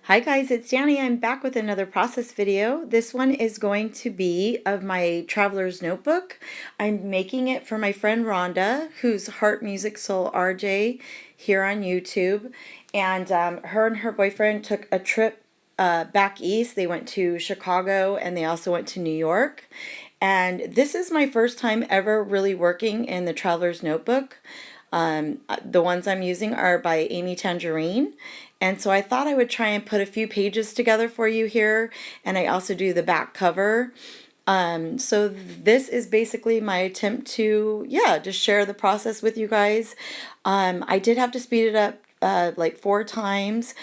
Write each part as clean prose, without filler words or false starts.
Hi guys, it's Danny. I'm back with another process video. This one is going to be of my traveler's notebook. I'm making it for my friend Rhonda, who's Heart Music Soul RJ here on YouTube. And her and her boyfriend took a trip back east. They went to Chicago and they also went to New York. And this is my first time ever really working in the traveler's notebook. The ones I'm using are by Amy Tangerine. And so I thought I would try and put a few pages together for you here. And I also do the back cover. So this is basically my attempt to, just share the process with you guys. I did have to speed it up like 4 times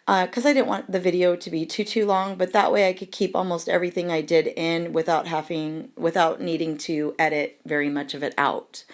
because I didn't want the video to be too long, but that way I could keep almost everything I did in without needing to edit very much of it out.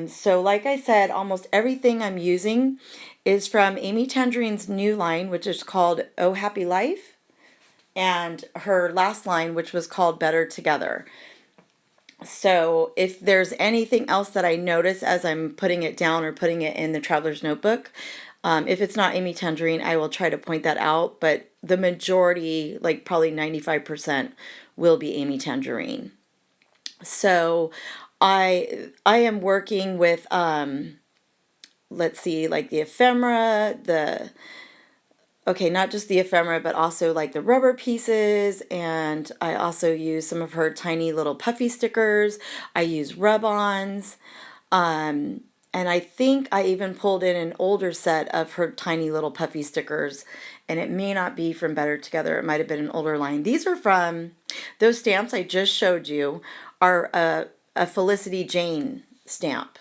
So like I said, almost everything I'm using is from Amy Tangerine's new line, which is called Oh Happy Life, and her last line, which was called Better Together. So if there's anything else that I notice as I'm putting it down or putting it in the traveler's notebook, if it's not Amy Tangerine, I will try to point that out, but the majority, like probably 95%, will be Amy Tangerine. So I am working with let's see, like the ephemera, not just the ephemera, but also like the rubber pieces, and I also use some of her tiny little puffy stickers. I use rub-ons, and I think I even pulled in an older set of her tiny little puffy stickers, and it may not be from Better Together. It might have been an older line. These are from, those stamps I just showed you are a Felicity Jane stamp.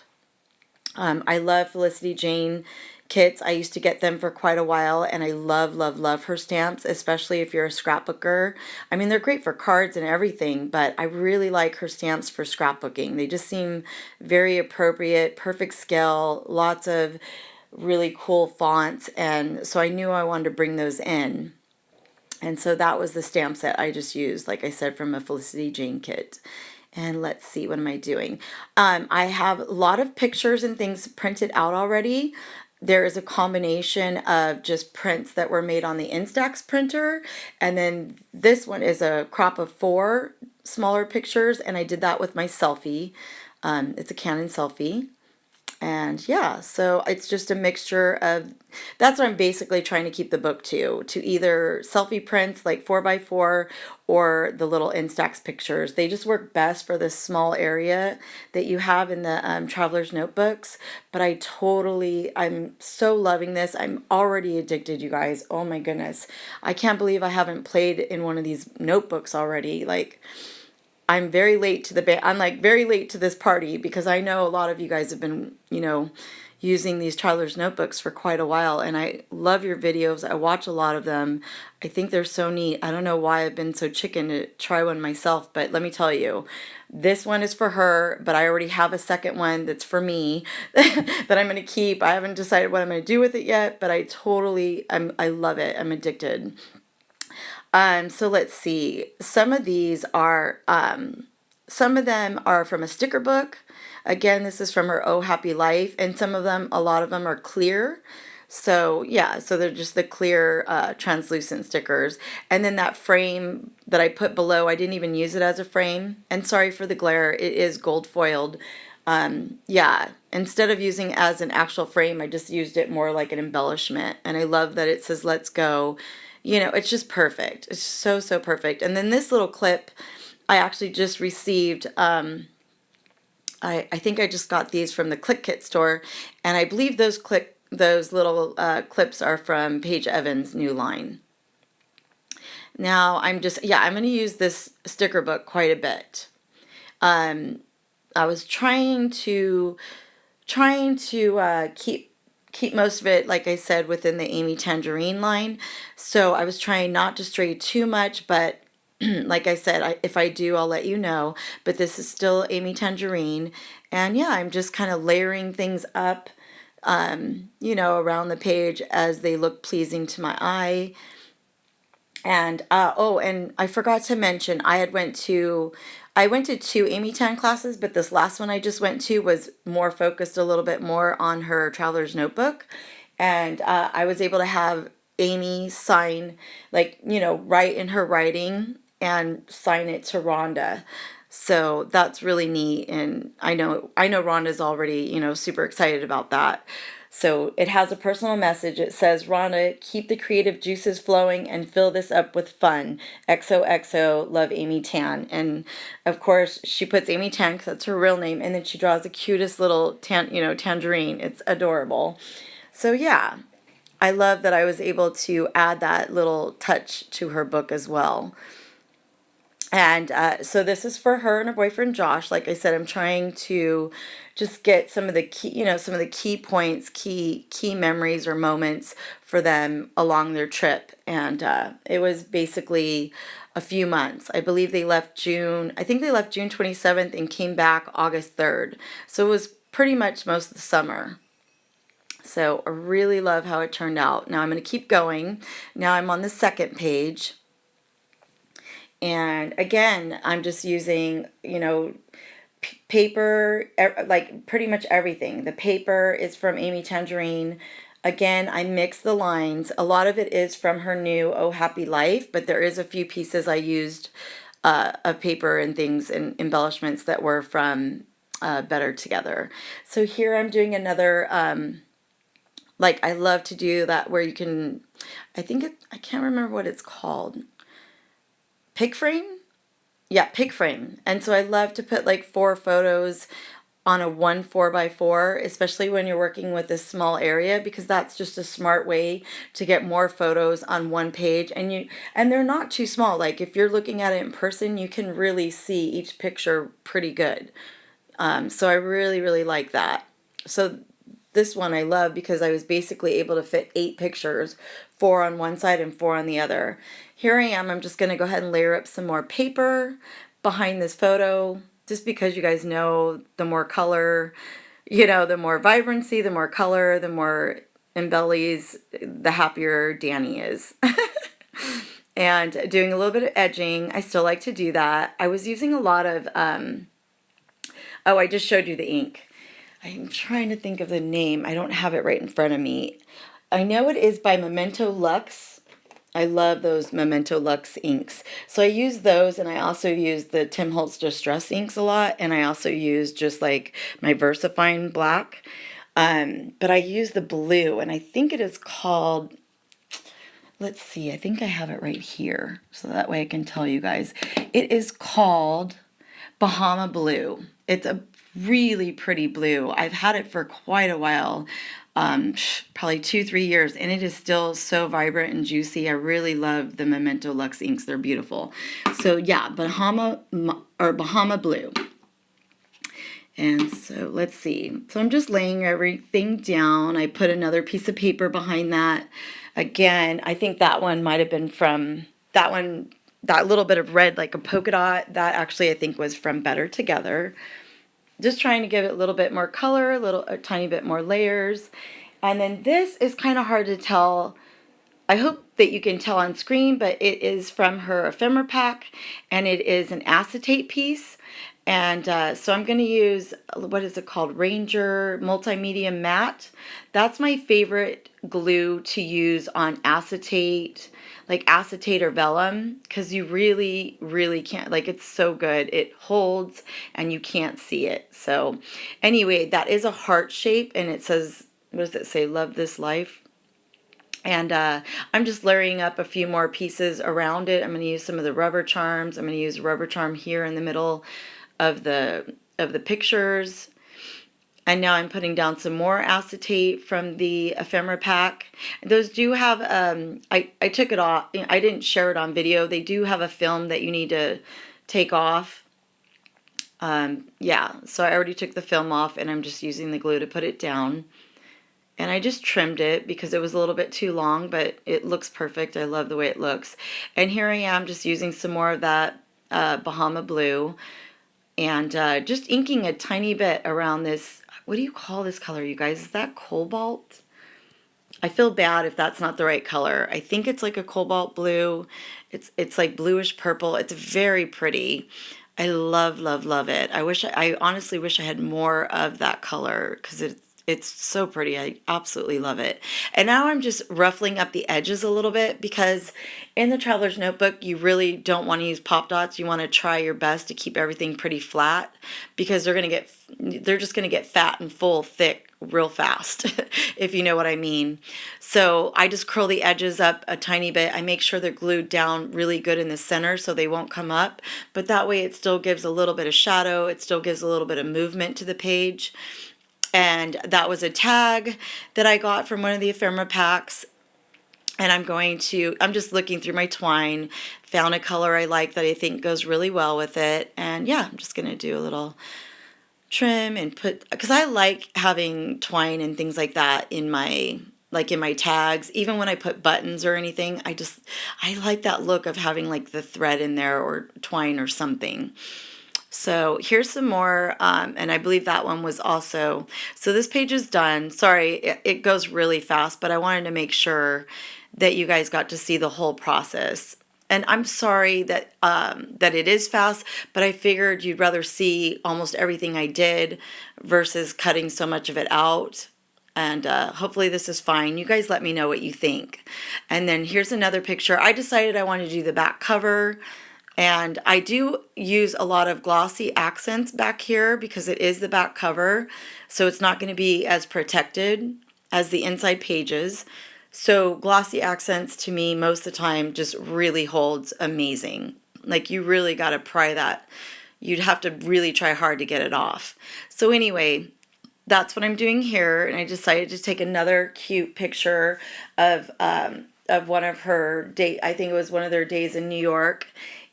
I love Felicity Jane kits. I used to get them for quite a while, and I love her stamps, especially if you're a scrapbooker. I mean, they're great for cards and everything, but I really like her stamps for scrapbooking. They just seem very appropriate, perfect scale, lots of really cool fonts, and so I knew I wanted to bring those in. And so that was the stamp set I just used, like I said, from a Felicity Jane kit. And let's see, what am I doing? I have a lot of pictures and things printed out already. There is a combination of just prints that were made on the Instax printer. And then this one is a crop of 4 smaller pictures. And I did that with my selfie. It's a Canon selfie. And yeah, so it's just a mixture of, that's what I'm basically trying to keep the book to either selfie prints like 4x4 or the little Instax pictures. They just work best for this small area that you have in the traveler's notebooks. But I'm so loving this. I'm already addicted, you guys. Oh my goodness. I can't believe I haven't played in one of these notebooks already. Like, I'm very late to I'm like very late to this party because I know a lot of you guys have been, using these traveler's notebooks for quite a while, and I love your videos. I watch a lot of them. I think they're so neat. I don't know why I've been so chicken to try one myself, but let me tell you, this one is for her, but I already have a second one that's for me that I'm going to keep. I haven't decided what I'm going to do with it yet, but I love it. I'm addicted. So let's see. Some of them are from a sticker book. Again, this is from her Oh Happy Life, and a lot of them are clear. So yeah, so they're just the clear translucent stickers. And then that frame that I put below, I didn't even use it as a frame. And sorry for the glare, it is gold foiled. Yeah, instead of using as an actual frame, I just used it more like an embellishment. And I love that it says let's go. It's just perfect. It's so perfect. And then this little clip, I actually just received, I think I just got these from the Click Kit store, and I believe those little clips are from Paige Evans' new line. Now I'm going to use this sticker book quite a bit. I was trying to keep most of it, like I said, within the Amy Tangerine line. So I was trying not to stray too much, but like I said, if I do, I'll let you know. But this is still Amy Tangerine. And yeah, I'm just kind of layering things up, around the page as they look pleasing to my eye. And and I forgot to mention, I went to 2 Amy Tan classes, but this last one I just went to was more focused a little bit more on her traveler's notebook. And I was able to have Amy sign, like, write in her writing and sign it to Rhonda. So that's really neat. And I know Rhonda's already, super excited about that. So it has a personal message. It says, Rhonda, keep the creative juices flowing and fill this up with fun. XOXO, love Amy Tan. And of course, she puts Amy Tan because that's her real name. And then she draws the cutest little tangerine. It's adorable. So yeah, I love that I was able to add that little touch to her book as well. And so this is for her and her boyfriend Josh. Like I said, I'm trying to just get some of the key, some of the key points, key memories or moments for them along their trip. And it was basically a few months. I believe they left June. I think they left June 27th and came back August 3rd. So it was pretty much most of the summer. So I really love how it turned out. Now I'm going to keep going. Now I'm on the second page. And again, I'm just using, paper, like pretty much everything. The paper is from Amy Tangerine. Again, I mix the lines. A lot of it is from her new Oh Happy Life, but there is a few pieces I used of paper and things and embellishments that were from Better Together. So here I'm doing another, like I love to do that where you can, I can't remember what it's called. Pick frame? Yeah, pick frame. And so I love to put like 4 photos on a 1 4x4, especially when you're working with a small area, because that's just a smart way to get more photos on one page. And they're not too small. Like if you're looking at it in person, you can really see each picture pretty good. So I really, really like that. So this one I love because I was basically able to fit 8 pictures, 4 on one side and 4 on the other. Here I am. I'm just going to go ahead and layer up some more paper behind this photo, just because you guys know the more color, the more vibrancy, the more color, the more embellies, the happier Danny is. And doing a little bit of edging. I still like to do that. I was using a lot of, oh, I just showed you the ink. I'm trying to think of the name. I don't have it right in front of me. I know it is by Memento Lux. I love those Memento Lux inks. So I use those, and I also use the Tim Holtz Distress inks a lot, and I also use just like my VersaFine black. But I use the blue, and I think it is called, let's see, I think I have it right here, so that way I can tell you guys. It is called Bahama Blue. It's a really pretty blue. I've had it for quite a while, probably 2-3 years, and it is still so vibrant and juicy. I really love the Memento Lux inks. They're beautiful. So yeah, Bahama Blue. And so let's see. So I'm just laying everything down. I put another piece of paper behind that. Again, I think that one might have been from that one. That little bit of red, like a polka dot, that actually I think was from Better Together. Just trying to give it a little bit more color, a tiny bit more layers. And then this is kind of hard to tell. I hope that you can tell on screen, but it is from her ephemera pack, and it is an acetate piece. And so I'm going to use, what is it called? Ranger Multimedia Matte. That's my favorite glue to use on acetate, like acetate or vellum, because you really, really can't, like it's so good. It holds and you can't see it. So anyway, that is a heart shape, and it says, what does it say? Love this life. And I'm just layering up a few more pieces around it. I'm going to use some of the rubber charms. I'm going to use a rubber charm here in the middle of the pictures. And now I'm putting down some more acetate from the ephemera pack. Those do have, I took it off. I didn't share it on video. They do have a film that you need to take off. Yeah, so I already took the film off, and I'm just using the glue to put it down. And I just trimmed it because it was a little bit too long, but it looks perfect. I love the way it looks. And here I am just using some more of that Bahama Blue, and just inking a tiny bit around this. What do you call this color, you guys? Is that cobalt? I feel bad if that's not the right color. I think it's like a cobalt blue. It's like bluish purple. It's very pretty. I love, love, love it. I honestly wish I had more of that color because It's so pretty. I absolutely love it. And now I'm just ruffling up the edges a little bit because in the Traveler's Notebook, you really don't want to use pop dots. You want to try your best to keep everything pretty flat because they're just going to get fat and full, thick real fast, if you know what I mean. So I just curl the edges up a tiny bit. I make sure they're glued down really good in the center so they won't come up, but that way it still gives a little bit of shadow. It still gives a little bit of movement to the page. And that was a tag that I got from one of the ephemera packs. And I'm just looking through my twine, found a color I like that I think goes really well with it. And yeah, I'm just going to do a little trim and because I like having twine and things like that in my tags. Even when I put buttons or anything, I like that look of having like the thread in there or twine or something. So here's some more, and I believe that one was also, so this page is done. Sorry, it goes really fast, but I wanted to make sure that you guys got to see the whole process. And I'm sorry that that it is fast, but I figured you'd rather see almost everything I did versus cutting so much of it out. And hopefully this is fine. You guys let me know what you think. And then here's another picture. I decided I wanted to do the back cover. And I do use a lot of glossy accents back here because it is the back cover. So it's not going to be as protected as the inside pages. So glossy accents to me most of the time just really holds amazing. Like you really got to pry that. You'd have to really try hard to get it off. So anyway, that's what I'm doing here. And I decided to take another cute picture of one of her date. I think it was one of their days in New York.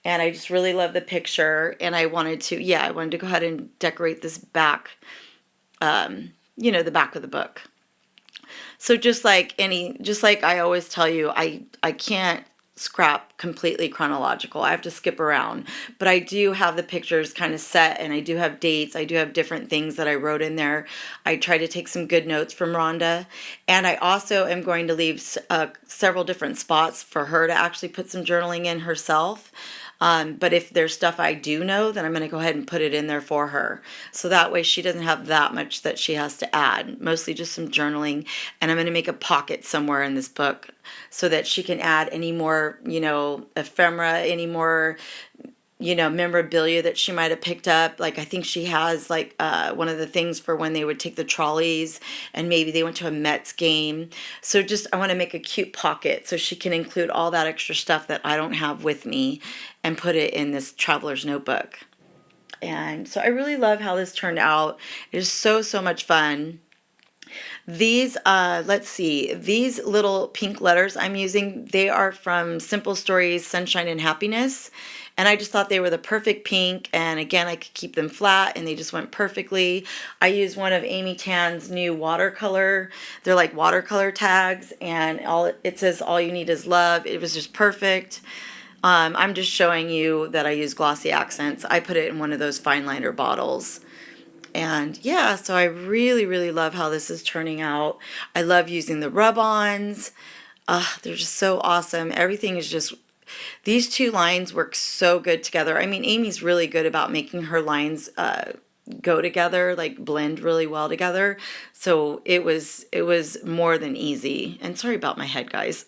And I just really love the picture, and I wanted to go ahead and decorate this back, the back of the book. So just like I always tell you, I can't scrap completely chronological. I have to skip around, but I do have the pictures kind of set, and I do have dates. I do have different things that I wrote in there. I try to take some good notes from Rhonda, and I also am going to leave several different spots for her to actually put some journaling in herself. But if there's stuff I do know, then I'm going to go ahead and put it in there for her. So that way she doesn't have that much that she has to add, mostly just some journaling. And I'm going to make a pocket somewhere in this book so that she can add any more, ephemera, any more, memorabilia that she might have picked up. Like I think she has like one of the things for when they would take the trolleys and maybe they went to a Mets game. So I want to make a cute pocket so she can include all that extra stuff that I don't have with me and put it in this traveler's notebook. And so I really love how this turned out. It is so, so much fun. These, let's see, these little pink letters I'm using, they are from Simple Stories, Sunshine and Happiness. And I just thought they were the perfect pink. And again, I could keep them flat and they just went perfectly. I used one of Amy Tan's new watercolor. They're like watercolor tags. And it says, all you need is love. It was just perfect. I'm just showing you that I use glossy accents. I put it in one of those fine liner bottles. And yeah, so I really, really love how this is turning out. I love using the rub-ons. They're just so awesome. Everything is just, these two lines work so good together. I mean, Amy's really good about making her lines go together, like blend really well together. So it was more than easy. And sorry about my head, guys.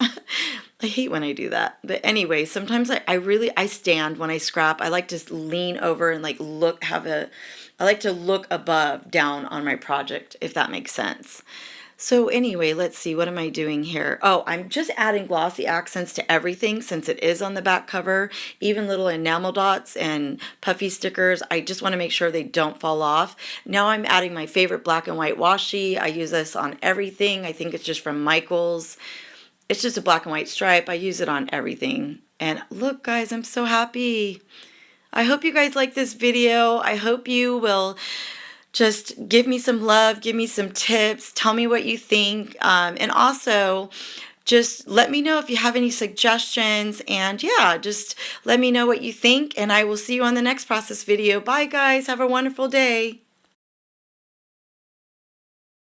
I hate when I do that. But anyway, sometimes I stand when I scrap. I like to lean over and like I like to look down on my project, if that makes sense. So anyway, let's see, what am I doing here? Oh, I'm just adding glossy accents to everything since it is on the back cover, even little enamel dots and puffy stickers. I just want to make sure they don't fall off. Now I'm adding my favorite black and white washi. I use this on everything. I think it's just from Michael's. It's just a black and white stripe. I use it on everything. And look, guys, I'm so happy. I hope you guys like this video. I hope you will just give me some love, give me some tips, tell me what you think, and also just let me know if you have any suggestions, and yeah, just let me know what you think, and I will see you on the next process video. Bye guys, have a wonderful day.